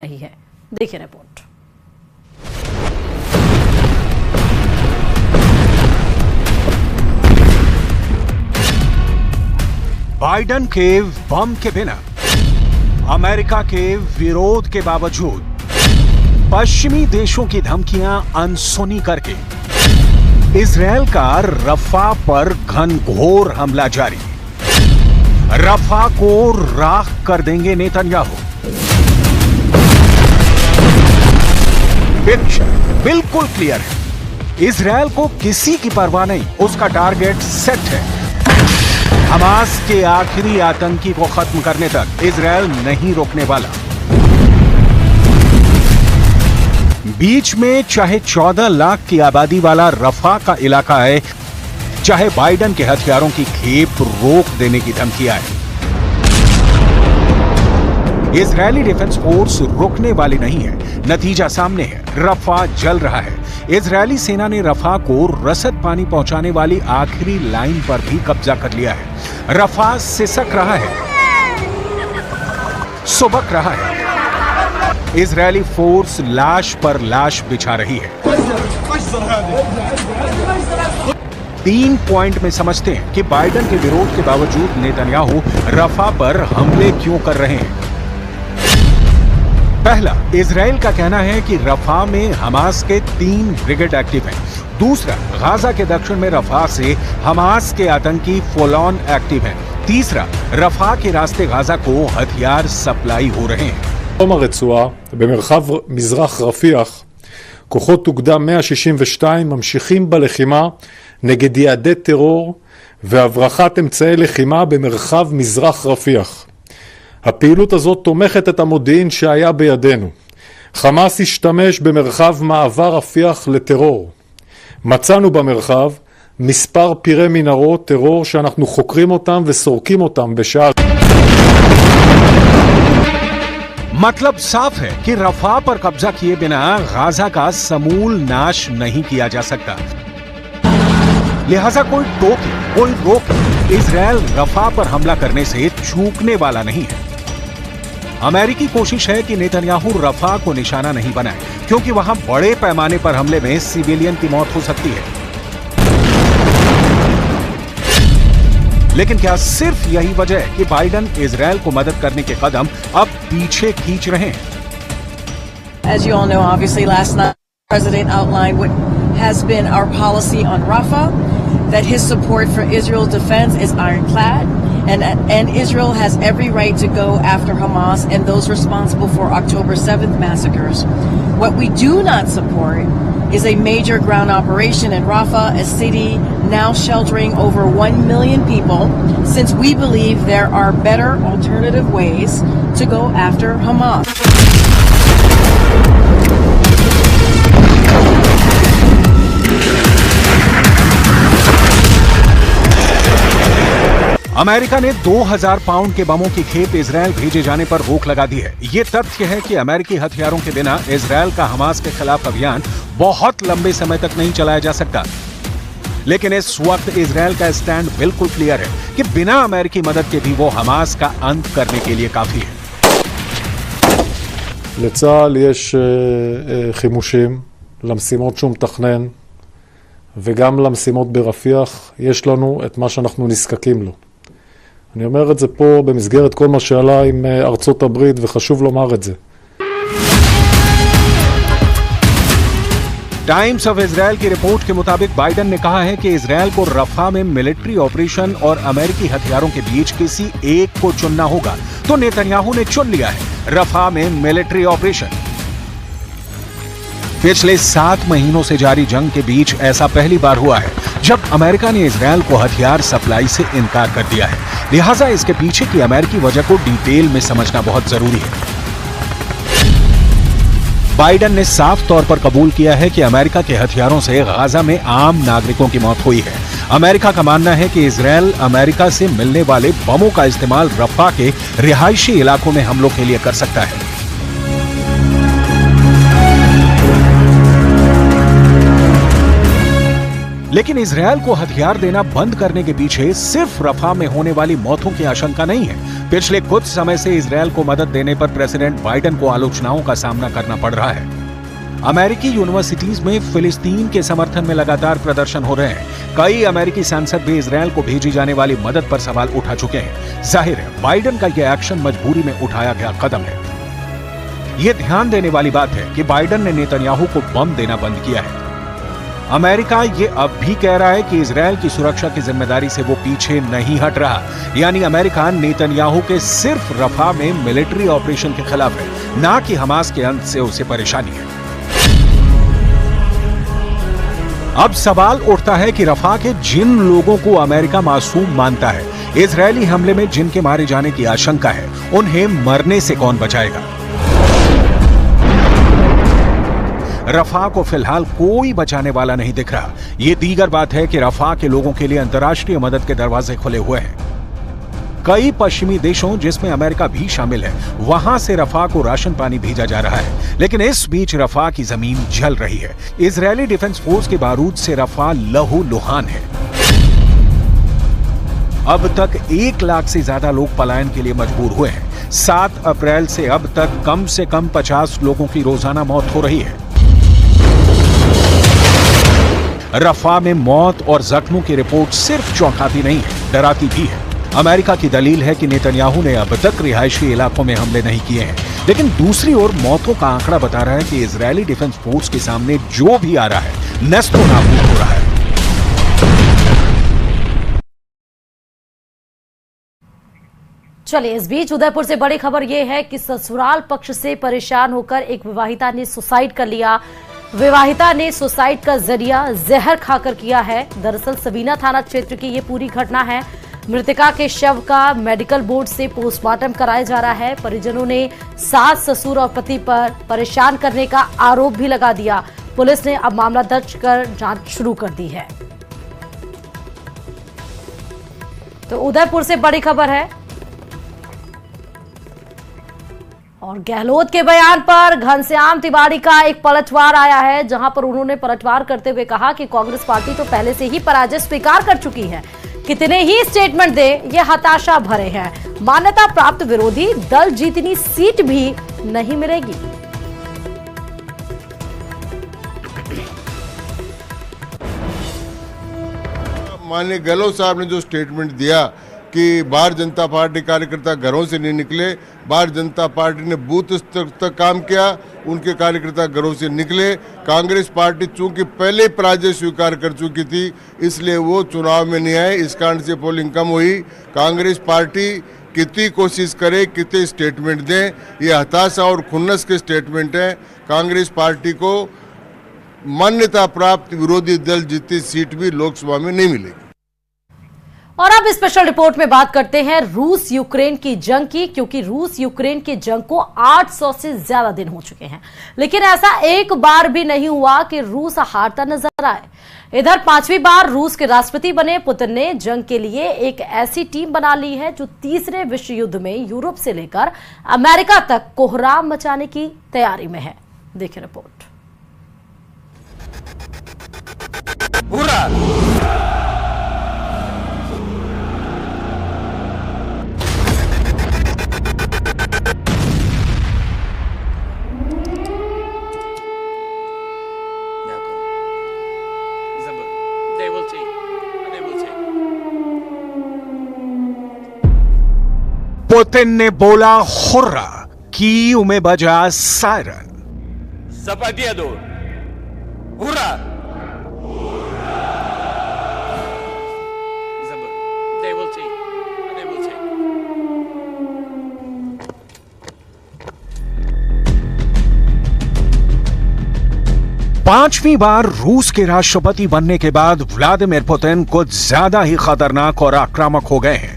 रही है। देखिए रिपोर्ट। बाइडेन के बम के बिना, अमेरिका के विरोध के बावजूद, पश्चिमी देशों की धमकियां अनसुनी करके इजरायल का रफा पर घनघोर हमला जारी। रफा को राख कर देंगे नेतन्याहू। पिक्चर बिल्कुल क्लियर है। इजरायल को किसी की परवाह नहीं, उसका टारगेट सेट है। हमास के आखिरी आतंकी को खत्म करने तक इजरायल नहीं रोकने वाला। बीच में चाहे 14 लाख की आबादी वाला रफा का इलाका है, चाहे बाइडेन के हथियारों की खेप रोक देने की धमकी आए, इजरायली डिफेंस फोर्स रुकने वाली नहीं है। नतीजा सामने है, रफा जल रहा है। इजरायली सेना ने रफा को रसद पानी पहुंचाने वाली आखिरी लाइन पर भी कब्जा कर लिया है। रफा सिसक रहा है, सुबक रहा है। इजरायली फोर्स लाश पर लाश बिछा रही है। 3 पॉइंट में समझते हैं कि बाइडेन के विरोध के बावजूद नेतन्याहू रफा पर हमले क्यों कर रहे हैं। पहला, इजराइल का कहना है कि रफा में हमास के 3 ब्रिगेड एक्टिव हैं। दूसरा, गाजा के दक्षिण में रफा से हमास के आतंकी फुल ऑन एक्टिव हैं। तीसरा, रफा के रास्ते गाजा को हथियार सप्लाई हो रहे हैं। בדרום הרצועה, במרחב מזרח רפיח, כוחות אוגדה 162 ממשיכים בלחימה נגד יעדי טרור והברחת אמצעי לחימה במרחב מזרח רפיח. הפעילות הזאת תומכת את המודיעין שהיה בידינו. חמאס השתמש במרחב מעבר רפיח לטרור. מצאנו במרחב מספר פירי מנהרות טרור שאנחנו חוקרים אותם וסורקים אותם בשעה. मतलब साफ है कि रफा पर कब्जा किए बिना गाजा का समूल नाश नहीं किया जा सकता। लिहाजा कोई टोके, कोई रोके, इजरायल रफा पर हमला करने से चूकने वाला नहीं है। अमेरिकी कोशिश है कि नेतन्याहू रफा को निशाना नहीं बनाए, क्योंकि वहां बड़े पैमाने पर हमले में सिविलियन की मौत हो सकती है। लेकिन क्या सिर्फ यही वजह है कि बाइडेन इजरायल को मदद करने के कदम अब पीछे खींच रहे हैं? As you all know, obviously last night the president outlined what has been our policy on Rafah, that his support for Israel's defense is ironclad, and Israel has every right to go after Hamas and those responsible for October 7th massacres. What we do not support is a major ground operation in Rafah, a city now sheltering over 1 million people, since we believe there are better alternative ways to go after Hamas. America ने 2000 pound के बमों की खेप Israel भेजे जाने पर रोक लगा दी है। ये तथ्य है कि अमेरिकी हथियारों के बिना इजरायल का हमास के खिलाफ अभियान बहुत लंबे समय तक नहीं चलाया जा सकता। लेकिन इस वक्त इजरायल का स्टैंड बिल्कुल क्लियर है कि बिना अमेरिकी मदद के भी वो हमास का अंत करने के लिए काफी है। לצה"ל יש חימושים למשימות שהוא מתכנן, וגם למשימות ברפיח יש לנו את מה שאנחנו נזקקים לו. אני אומר את זה פה במסגרת כל מה שעלה עם ארצות הברית, וחשוב לומר את זה. टाइम्स ऑफ इजरायल की रिपोर्ट के मुताबिक बाइडेन ने कहा है कि इजरायल को रफा में मिलिट्री ऑपरेशन और अमेरिकी हथियारों के बीच किसी एक को चुनना होगा, तो नेतन्याहू ने चुन लिया है रफा में मिलिट्री ऑपरेशन। पिछले 7 महीनों से जारी जंग के बीच ऐसा पहली बार हुआ है जब अमेरिका ने इजरायल को हथियार सप्लाई से इनकार कर दिया है। लिहाजा इसके पीछे की अमेरिकी वजह को डिटेल में समझना बहुत जरूरी है। बाइडेन ने साफ तौर पर कबूल किया है कि अमेरिका के हथियारों से गाजा में आम नागरिकों की मौत हुई है। अमेरिका का मानना है कि इजरायल अमेरिका से मिलने वाले बमों का इस्तेमाल रफा के रिहायशी इलाकों में हमलों के लिए कर सकता है। लेकिन इजरायल को हथियार देना बंद करने के पीछे सिर्फ रफा में होने वाली मौतों की आशंका नहीं है, पिछले कुछ समय से इजरायल को मदद देने पर प्रेसिडेंट बाइडेन को आलोचनाओं का सामना करना पड़ रहा है। अमेरिकी यूनिवर्सिटीज में फिलिस्तीन के समर्थन में लगातार प्रदर्शन हो रहे हैं। कई अमेरिकी सांसद भी इजरायल को भेजी जाने वाली मदद पर सवाल उठा चुके हैं। जाहिर है बाइडेन का यह एक्शन मजबूरी में उठाया गया कदम है। यह ध्यान देने वाली बात है कि बाइडेन ने नेतन्याहू को बम देना बंद किया है। अमेरिका ये अब भी कह रहा है कि इजरायल की सुरक्षा की जिम्मेदारी से वो पीछे नहीं हट रहा। यानी अमेरिका नेतन्याहू के सिर्फ रफा में मिलिट्री ऑपरेशन के खिलाफ है, ना कि हमास के अंत से उसे परेशानी है। अब सवाल उठता है कि रफा के जिन लोगों को अमेरिका मासूम मानता है, इजरायली हमले में जिनके मारे जाने की आशंका है, उन्हें मरने से कौन बचाएगा? रफा को फिलहाल कोई बचाने वाला नहीं दिख रहा। यह दीगर बात है कि रफा के लोगों के लिए अंतर्राष्ट्रीय मदद के दरवाजे खुले हुए हैं। कई पश्चिमी देशों जिसमें अमेरिका भी शामिल है, वहां से रफा को राशन पानी भेजा जा रहा है। लेकिन इस बीच रफा की जमीन जल रही है। इजरायली डिफेंस फोर्स के बारूद से रफा लहूलुहान है। अब तक 1 लाख से ज्यादा लोग पलायन के लिए मजबूर हुए हैं। 7 अप्रैल से अब तक कम से कम 50 लोगों की रोजाना मौत हो रही है। रफा में मौत और जख्मों की रिपोर्ट सिर्फ चौंकाती नहीं है, डराती भी है। अमेरिका की दलील है कि नेतन्याहू ने अब तक रिहायशी इलाकों में हमले नहीं किए हैं, लेकिन दूसरी ओर मौतों का आंकड़ा बता रहा है कि इजरायली डिफेंस फोर्स के सामने जो भी आ रहा है नेस्तनाबूद हो रहा है। चलिए, इस बीच उदयपुर से बड़ी खबर यह है कि ससुराल पक्ष से परेशान होकर एक विवाहिता ने सुसाइड कर लिया। विवाहिता ने सुसाइड का जरिया जहर खाकर किया है। दरअसल सबीना थाना क्षेत्र की ये पूरी घटना है। मृतका के शव का मेडिकल बोर्ड से पोस्टमार्टम कराया जा रहा है। परिजनों ने सास, ससुर और पति पर परेशान करने का आरोप भी लगा दिया। पुलिस ने अब मामला दर्ज कर जांच शुरू कर दी है। तो उदयपुर से बड़ी खबर है। और गहलोत के बयान पर घनश्याम तिवारी का एक पलटवार आया है, जहां पर उन्होंने पलटवार करते हुए कहा कि कांग्रेस पार्टी तो पहले से ही पराजय स्वीकार कर चुकी है। कितने ही स्टेटमेंट दे, ये हताशा भरे हैं। मान्यता प्राप्त विरोधी दल जितनी सीट भी नहीं मिलेगी। माननीय गहलोत साहब ने जो स्टेटमेंट दिया कि भारतीय जनता पार्टी कार्यकर्ता घरों से नहीं निकले, भारतीय जनता पार्टी ने बूथ स्तर तक काम किया, उनके कार्यकर्ता घरों से निकले। कांग्रेस पार्टी चूंकि पहले पराजय स्वीकार कर चुकी थी, इसलिए वो चुनाव में नहीं आए। इस कारण से पोलिंग कम हुई। कांग्रेस पार्टी कितनी कोशिश करे, कितने स्टेटमेंट दें, ये हताशा और खुन्नस के स्टेटमेंट हैं। कांग्रेस पार्टी को मान्यता प्राप्त विरोधी दल जितनी सीट भी लोकसभा में नहीं मिलेगी। और अब स्पेशल रिपोर्ट में बात करते हैं रूस यूक्रेन की जंग की, क्योंकि रूस यूक्रेन की जंग को 800 से ज्यादा दिन हो चुके हैं, लेकिन ऐसा एक बार भी नहीं हुआ कि रूस हारता नजर आए। इधर 5वीं बार रूस के राष्ट्रपति बने पुतिन ने जंग के लिए एक ऐसी टीम बना ली है जो तीसरे विश्व युद्ध में यूरोप से लेकर अमेरिका तक कोहराम मचाने की तैयारी में है। देखिए रिपोर्ट। पुतिन ने बोला हुर्रा, कीव में बजा सायरन। हुर्रा। पांचवी बार रूस के राष्ट्रपति बनने के बाद व्लादिमीर पुतिन कुछ ज्यादा ही खतरनाक और आक्रामक हो गए हैं।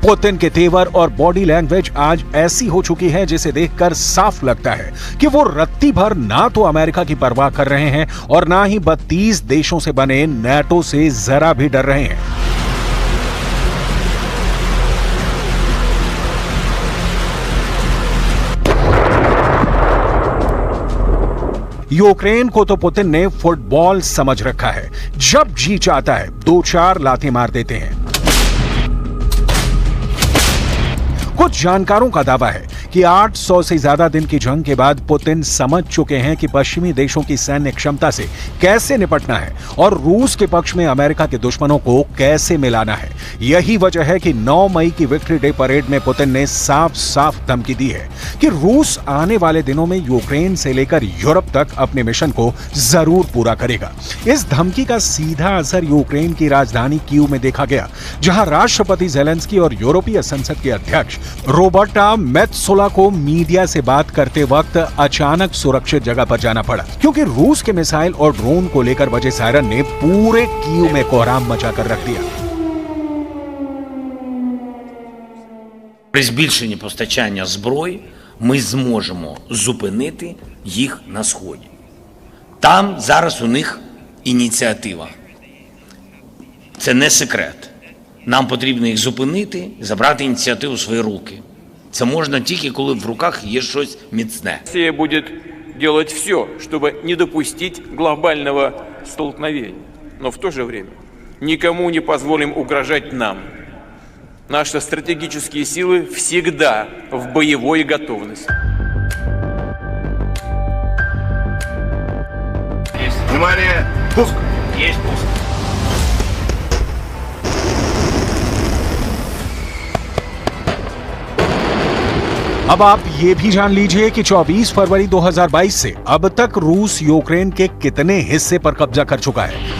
पुतिन के तेवर और बॉडी लैंग्वेज आज ऐसी हो चुकी है जिसे देखकर साफ लगता है कि वो रत्ती भर ना तो अमेरिका की परवाह कर रहे हैं और ना ही 32 देशों से बने नाटो से जरा भी डर रहे हैं। यूक्रेन को तो पुतिन ने फुटबॉल समझ रखा है। जब जी चाहता है 2-4 लातें मार देते हैं। कुछ जानकारों का दावा है कि 800 से ज्यादा दिन की जंग के बाद पुतिन समझ चुके हैं कि पश्चिमी देशों की सैन्य क्षमता से कैसे निपटना है और रूस के पक्ष में अमेरिका के दुश्मनों को कैसे मिलाना है। यही वजह है कि 9 मई की विक्ट्री डे परेड में पुतिन ने साफ साफ धमकी दी है कि रूस आने वाले दिनों में यूक्रेन से लेकर यूरोप तक अपने मिशन को जरूर पूरा करेगा। इस धमकी का सीधा असर यूक्रेन की राजधानी कीव में देखा गया, जहां राष्ट्रपति ज़ेलेंस्की और यूरोपीय संसद के अध्यक्ष रोबर्टा मेत्सोला को मीडिया से बात करते वक्त अचानक सुरक्षित जगह पर जाना पड़ा, क्योंकि रूस के मिसाइल और ड्रोन को लेकर बजे सायरन ने पूरे कीव में कोहराम मचाकर रख दिया। При збільшенні постачання зброї ми зможемо зупинити їх на Сході. Там зараз у них ініціатива. Це не секрет. Нам потрібно їх зупинити, забрати ініціативу в свої руки. Це можна тільки, коли в руках є щось міцне. Россия будет делать все, чтобы не допустить глобального столкновения. Но в то же время никому не позволим угрожать нам. Наши стратегические силы всегда в боевой готовности. Внимание! Пуск! Есть пуск. अब आप ये भी जान लीजिए कि 24 फरवरी 2022 से अब तक रूस यूक्रेन के कितने हिस्से पर कब्जा कर चुका है।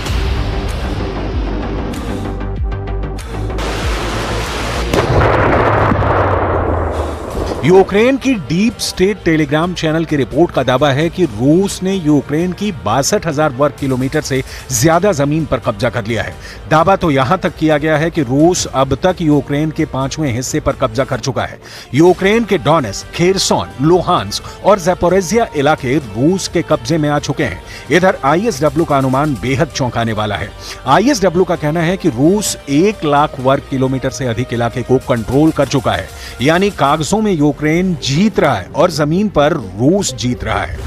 यूक्रेन की डीप स्टेट टेलीग्राम चैनल की रिपोर्ट का दावा है कि रूस ने यूक्रेन की 62,000 वर्ग किलोमीटर से ज्यादा जमीन पर कब्जा कर लिया है। दावा तो यहां तक किया गया है कि रूस अब तक यूक्रेन के 5वें हिस्से पर कब्जा कर चुका है। यूक्रेन के डोनेट्स्क, खेरसोन, लुहांस्क और ज़ैपोरिज़िया इलाके रूस के कब्जे में आ चुके हैं। इधर आईएसडब्ल्यू का अनुमान बेहद चौंकाने वाला है। आईएसडब्ल्यू का कहना है कि रूस 1 लाख वर्ग किलोमीटर से अधिक इलाके को कंट्रोल कर चुका है, यानी कागजों में यूक्रेन जीत रहा है और जमीन पर रूस जीत रहा है।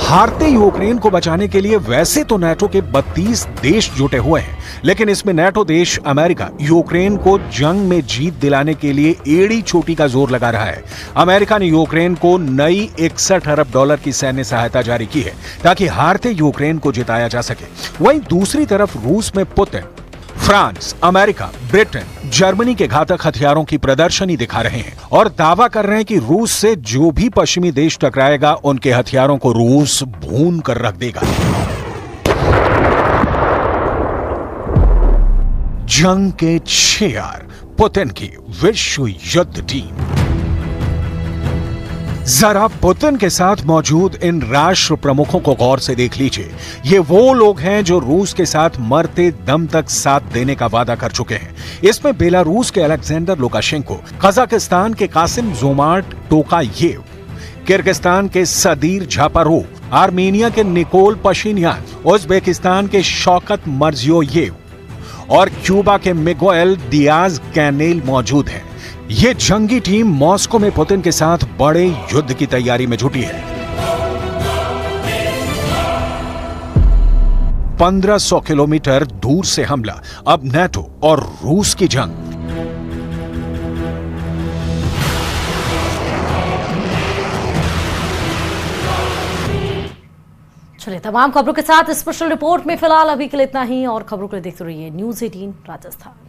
हारते यूक्रेन को बचाने के लिए वैसे तो नाटो के 32 देश जुटे हुए हैं, लेकिन इसमें नाटो देश अमेरिका यूक्रेन को जंग में जीत दिलाने के लिए एड़ी चोटी का जोर लगा रहा है। अमेरिका ने यूक्रेन को नई 61 अरब डॉलर की सैन्य सहायता जारी की है ताकि हारते यूक्रेन को जिताया जा सके। वहीं दूसरी तरफ रूस में Putin France, America, Britain, Germany के घातक हथियारों की प्रदर्शनी दिखा रहे हैं और दावा कर रहे हैं कि रूस से जो भी पश्चिमी देश टकराएगा उनके हथियारों को रूस भून कर रख देगा। जंग के 6 यार पुतिन की विश्व युद्ध टीम। जरा पुतिन के साथ मौजूद इन राष्ट्र प्रमुखों को गौर से देख लीजिए। ये वो लोग हैं जो रूस के साथ मरते दम तक साथ देने का वादा कर चुके हैं। इसमें बेलारूस के अलेक्जेंडर लुकाशेंको, कजाकिस्तान के कासिम जोमार्ट टोकायेव, किर्गिस्तान के सदीर झापारोव, आर्मेनिया के निकोल पशिन्यान, उज्बेकिस्तान के शौकत मर्जियोयेव और क्यूबा के मिगुएल दियाज कैनेल मौजूद हैं। ये जंगी टीम मॉस्को में पुतिन के साथ बड़े युद्ध की तैयारी में जुटी है। 1500 किलोमीटर दूर से हमला, अब नाटो और रूस की जंग। चलिए, तमाम खबरों के साथ स्पेशल रिपोर्ट में फिलहाल अभी के लिए इतना ही, और खबरों के लिए देखते रहिए न्यूज़ 18 राजस्थान।